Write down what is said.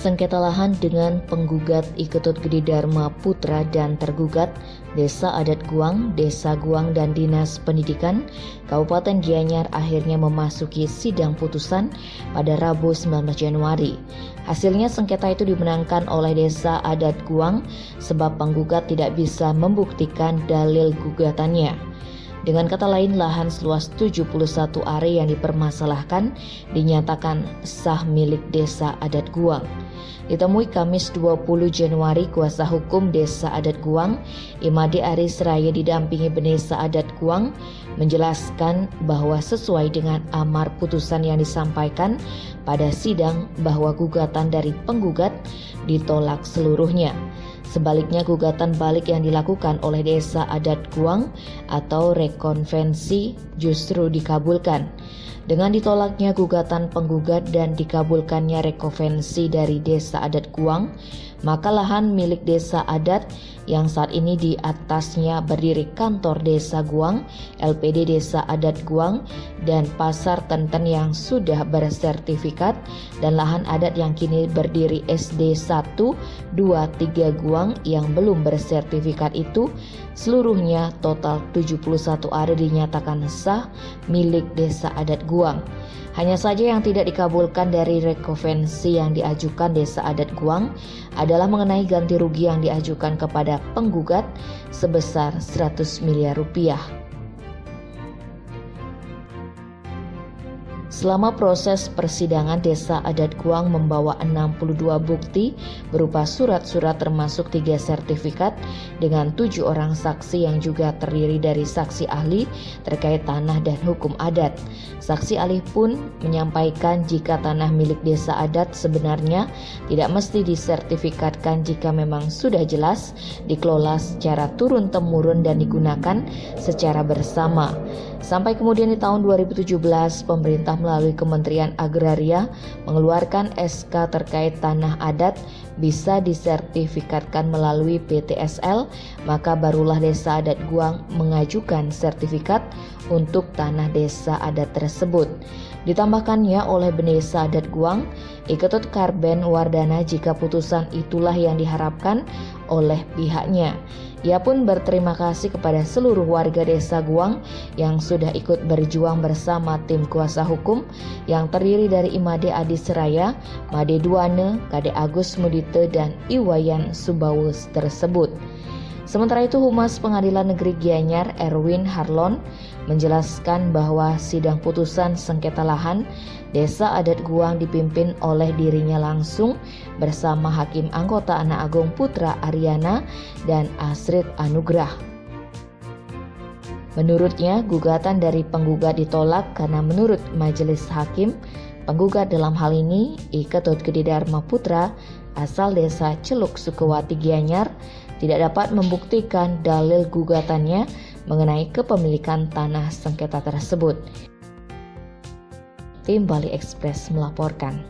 sengketa lahan dengan penggugat Iketut Gede Dharma Putra dan tergugat Desa Adat Guang, Desa Guang dan Dinas Pendidikan Kabupaten Gianyar akhirnya memasuki sidang putusan pada Rabu 19 Januari. Hasilnya sengketa itu dimenangkan oleh Desa Adat Guang sebab penggugat tidak bisa membuktikan dalil gugatannya. Dengan kata lain, lahan seluas 71 are yang dipermasalahkan dinyatakan sah milik Desa Adat Guang. Ditemui Kamis 20 Januari, kuasa hukum Desa Adat Guang, Imade Aris Raya didampingi Benesa Adat Guang, menjelaskan bahwa sesuai dengan amar putusan yang disampaikan pada sidang bahwa gugatan dari penggugat ditolak seluruhnya. Sebaliknya, gugatan balik yang dilakukan oleh Desa Adat Guang atau rekonvensi justru dikabulkan. Dengan ditolaknya gugatan penggugat dan dikabulkannya rekonvensi dari Desa Adat Guang, maka lahan milik Desa Adat yang saat ini di atasnya berdiri kantor Desa Guang, LPD Desa Adat Guang, dan Pasar Tenten yang sudah bersertifikat, dan lahan adat yang kini berdiri SD 1, 2, 3 Guang yang belum bersertifikat itu, seluruhnya total 71 are dinyatakan sah milik Desa Adat Guang. Hanya saja yang tidak dikabulkan dari rekonvensi yang diajukan Desa Adat Guang adalah mengenai ganti rugi yang diajukan kepada penggugat sebesar 100 miliar rupiah. Selama proses persidangan, Desa Adat Guang membawa 62 bukti berupa surat-surat termasuk 3 sertifikat dengan 7 orang saksi yang juga terdiri dari saksi ahli terkait tanah dan hukum adat. Saksi ahli pun menyampaikan jika tanah milik Desa Adat sebenarnya tidak mesti disertifikatkan jika memang sudah jelas dikelola secara turun-temurun dan digunakan secara bersama. Sampai kemudian di tahun 2017, pemerintah melalui Kementerian Agraria mengeluarkan SK terkait tanah adat bisa disertifikatkan melalui PTSL, maka barulah Desa Adat Guang mengajukan sertifikat untuk tanah desa adat tersebut. Ditambahkannya oleh Benesa Adat Guang, Iketut Karben Wardana jika putusan itulah yang diharapkan oleh pihaknya. Ia pun berterima kasih kepada seluruh warga Desa Guang yang sudah ikut berjuang bersama tim kuasa hukum yang terdiri dari Imade Adis Raya, Made Duane, Kade Agus Mudite, dan Iwayan Subawus tersebut. Sementara itu, Humas Pengadilan Negeri Gianyar Erwin Harlon menjelaskan bahwa sidang putusan sengketa lahan Desa Adat Guang dipimpin oleh dirinya langsung bersama Hakim Anggota Anak Agung Putra Aryana dan Asrid Anugrah. Menurutnya, gugatan dari penggugat ditolak karena menurut Majelis Hakim, penggugat dalam hal ini Iketut Gede Dharma Putra asal Desa Celuk Sukawati Gianyar tidak dapat membuktikan dalil gugatannya mengenai kepemilikan tanah sengketa tersebut. Tim Bali Express melaporkan.